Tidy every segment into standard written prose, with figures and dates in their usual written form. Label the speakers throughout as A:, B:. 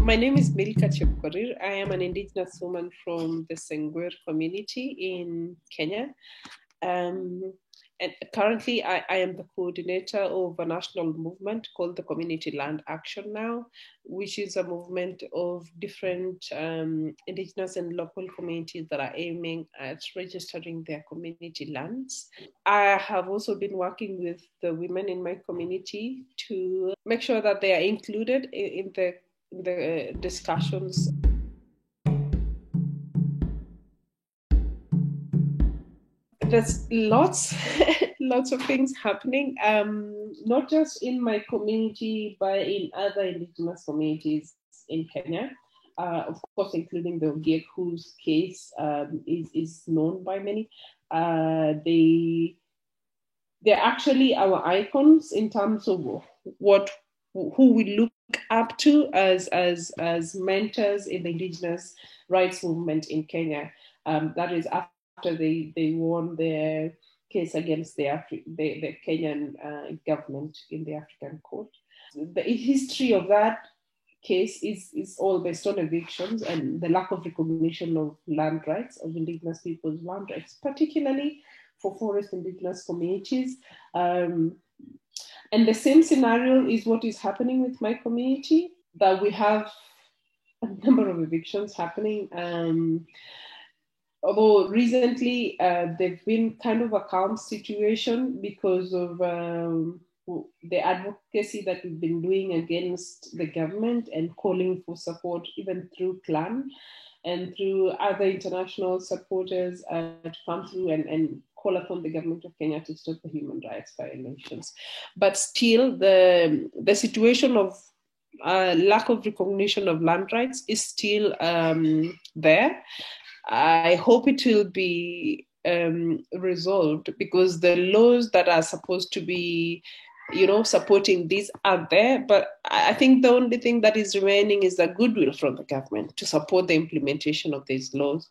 A: My name is Milka Chepkorir. I am an Indigenous woman from the Sengwer community in Kenya. And currently, I am the coordinator of a national movement called the Community Land Action Now, which is a movement of different Indigenous and local communities that are aiming at registering their community lands. I have also been working with the women in my community to make sure that they are included in the discussions. There's lots lots of things happening, not just in my community but in other indigenous communities in Kenya, of course including the Ogiek, whose case is known by many. They're actually our icons in terms of who we look up to as mentors in the indigenous rights movement in Kenya. That is after they won their case against the Kenyan government in the African court. The history of that case is all based on evictions and the lack of recognition of land rights, of indigenous people's land rights, particularly for forest indigenous communities. And the same scenario is what is happening with my community, that we have a number of evictions happening. Although recently they've been kind of a calm situation because of the advocacy that we've been doing against the government and calling for support even through CLAN and through other international supporters to come through and call upon the government of Kenya to stop the human rights violations. But still, the situation of lack of recognition of land rights is still there. I hope it will be resolved, because the laws that are supposed to be, supporting these are there. But I think the only thing that is remaining is the goodwill from the government to support the implementation of these laws,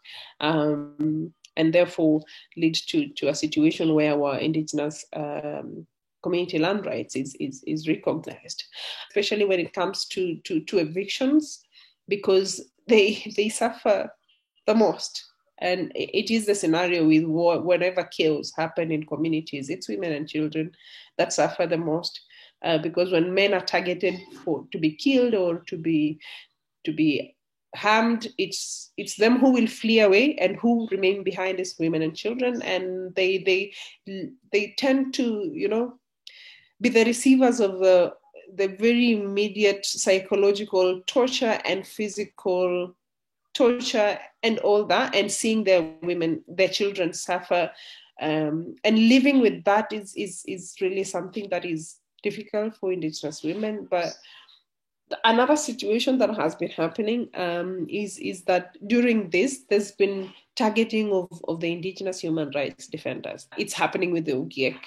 A: and therefore lead to a situation where our indigenous community land rights is recognized, especially when it comes to evictions, because they suffer the most. And it is the scenario with war. Whenever chaos happen in communities, it's women and children that suffer the most, because when men are targeted to be killed or to be harmed, it's them who will flee away, and who remain behind is women and children, and they tend to be the receivers of the very immediate psychological torture and physical torture and all that, and seeing their children suffer, and living with that is really something that is difficult for indigenous women. But another situation that has been happening is that during this, there's been targeting of the indigenous human rights defenders. It's happening with the Ogiek,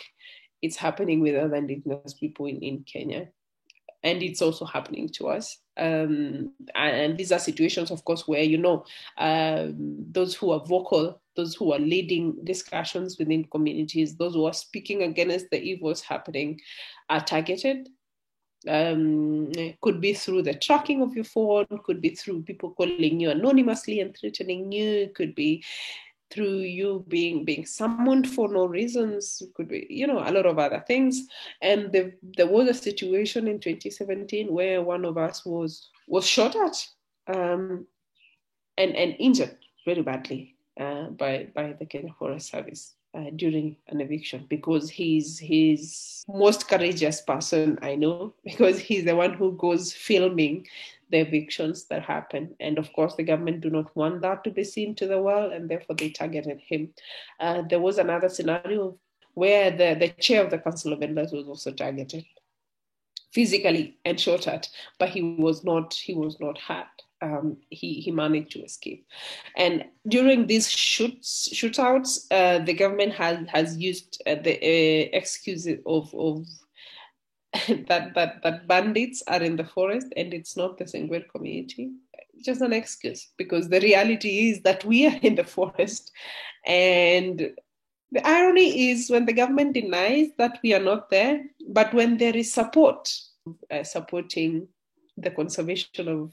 A: it's happening with other indigenous people in Kenya, and it's also happening to us. And these are situations, of course, where those who are vocal, those who are leading discussions within communities, those who are speaking against the evils happening, are targeted. Could be through the tracking of your phone, could be through people calling you anonymously and threatening you, could be through you being summoned for no reasons, could be a lot of other things. And there was a situation in 2017 where one of us was shot at and injured very badly by the Kenya Forest Service during an eviction, because he's most courageous person I know, because he's the one who goes filming the evictions that happen. And of course, the government do not want that to be seen to the world, and therefore they targeted him. There was another scenario where the chair of the Council of Elders was also targeted physically and shot at, but he was not hurt. He managed to escape. And during these shootouts, the government has used the excuse of that bandits are in the forest and it's not the Sengwer community. It's just an excuse, because the reality is that we are in the forest. And the irony is, when the government denies that we are not there, but when there is support, supporting the conservation of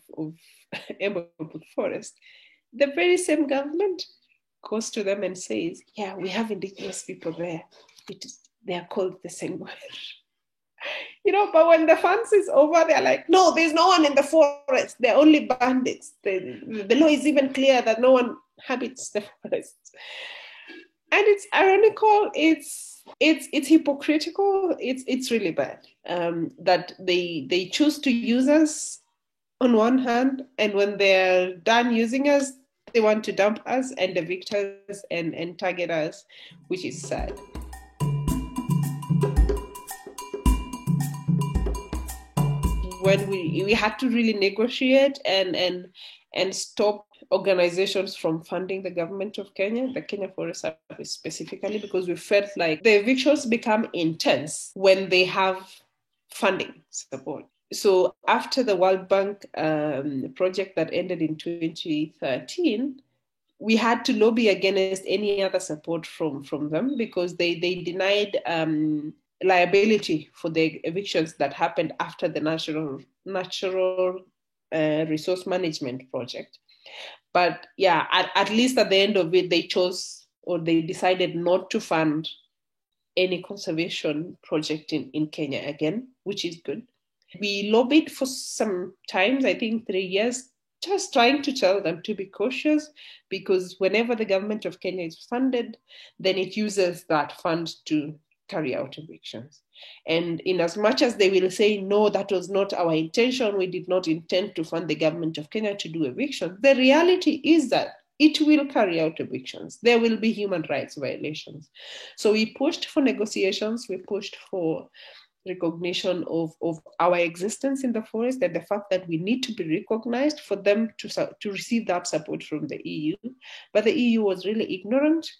A: Embobut forest, the very same government goes to them and says, yeah, we have indigenous people there. They are called the Sengwer. But when the funds is over, they're like, no, there's no one in the forest. They're only bandits. The law is even clear that no one habits the forest. And it's ironical. It's hypocritical. It's really bad that they choose to use us on one hand, and when they're done using us, they want to dump us and evict us and target us, which is sad. When we had to really negotiate and stop organizations from funding the government of Kenya, the Kenya Forest Service specifically, because we felt like the evictions become intense when they have funding support. So after the World Bank project that ended in 2013, we had to lobby against any other support from them because they denied liability for the evictions that happened after the natural resource management project. But yeah, at least at the end of it, they chose or they decided not to fund any conservation project in Kenya again, which is good. We lobbied for some times, I think 3 years, just trying to tell them to be cautious, because whenever the government of Kenya is funded, then it uses that fund to carry out evictions. And in as much as they will say, no, that was not our intention, we did not intend to fund the government of Kenya to do evictions, the reality is that it will carry out evictions. There will be human rights violations. So we pushed for negotiations, we pushed for recognition of our existence in the forest and the fact that we need to be recognized for them to receive that support from the EU. But the EU was really ignorant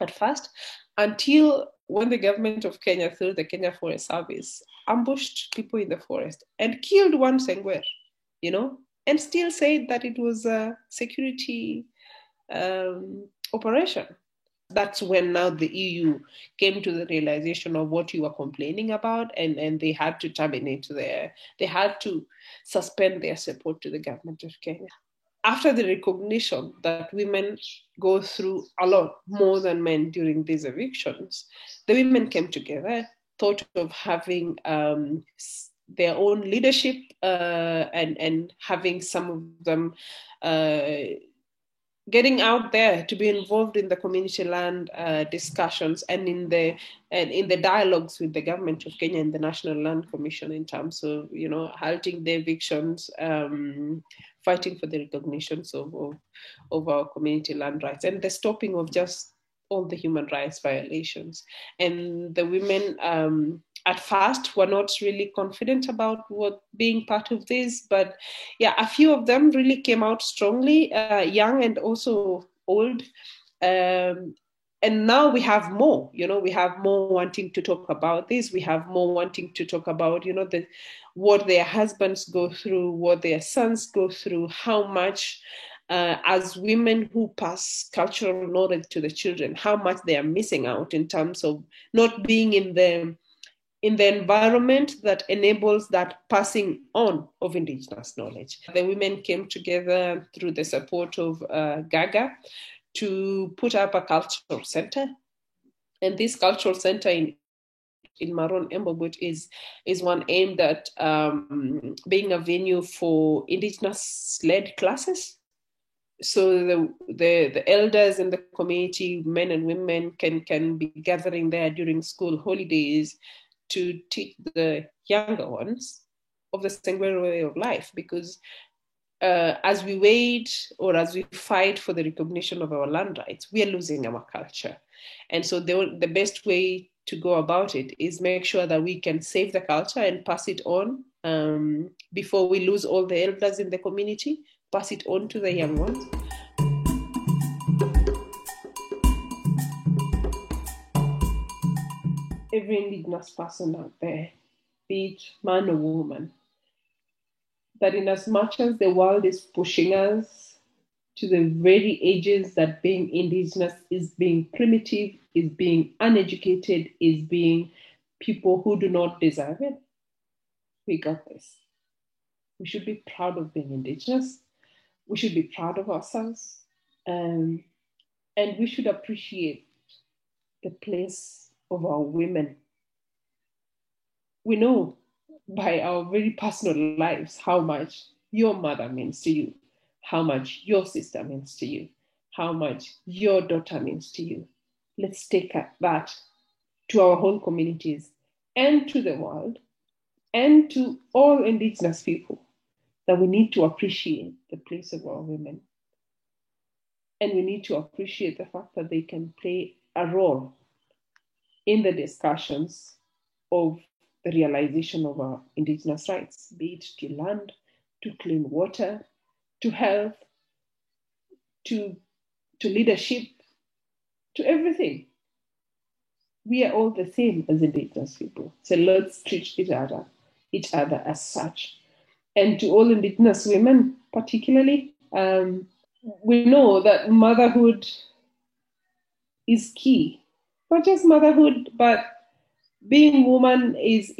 A: at first, until when the government of Kenya, through the Kenya Forest Service, ambushed people in the forest and killed one Sengwer, and still said that it was a security operation. That's when now the EU came to the realization of what you were complaining about, and they had to they had to suspend their support to the government of Kenya. After the recognition that women go through a lot more than men during these evictions, the women came together, thought of having their own leadership and having some of them getting out there to be involved in the community land discussions and in the dialogues with the government of Kenya and the National Land Commission in terms of, halting the evictions, fighting for the recognitions of our community land rights and the stopping of just all the human rights violations. And the women at first were not really confident about being part of this, but yeah, a few of them really came out strongly, young and also old. And now we have more, we have more wanting to talk about this. We have more wanting to talk about, what their husbands go through, what their sons go through, how much as women who pass cultural knowledge to the children, how much they are missing out in terms of not being in the environment that enables that passing on of indigenous knowledge. The women came together through the support of Gaga to put up a cultural center. And this cultural center in Maron Embobut is one aimed at being a venue for indigenous-led classes. So the elders in the community, men and women, can be gathering there during school holidays to teach the younger ones of the Sengwer way of life, because as we wait or as we fight for the recognition of our land rights, we are losing our culture. And so the best way to go about it is make sure that we can save the culture and pass it on before we lose all the elders in the community, pass it on to the young ones. Every indigenous person out there, be it man or woman, that in as much as the world is pushing us to the very edges that being indigenous is being primitive, is being uneducated, is being people who do not deserve it, we got this. We should be proud of being Indigenous. We should be proud of ourselves. And we should appreciate the place of our women. We know by our very personal lives how much your mother means to you, how much your sister means to you, how much your daughter means to you. Let's take that to our whole communities and to the world and to all Indigenous people, that we need to appreciate the place of our women. And we need to appreciate the fact that they can play a role in the discussions of the realization of our Indigenous rights, be it to land, to clean water, to health, to leadership, to everything. We are all the same as Indigenous people. So let's treat each other as such. And to all Indigenous women, particularly, we know that motherhood is key. Not just motherhood, but being woman is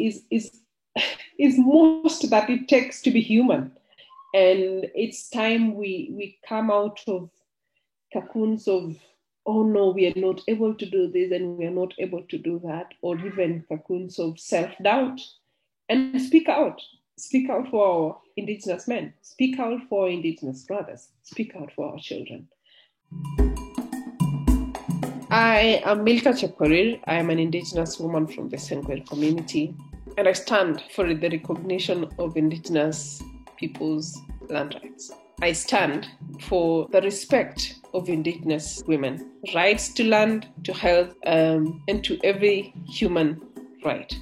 A: most that it takes to be human. And it's time we come out of cocoons of, oh no, we are not able to do this and we are not able to do that, or even cocoons of self-doubt, and speak out. Speak out for our Indigenous men. Speak out for our Indigenous brothers. Speak out for our children. I am Milka Chepkorir. I am an Indigenous woman from the Senkwel community, and I stand for the recognition of Indigenous people's land rights. I stand for the respect of Indigenous women, rights to land, to health, and to every human right.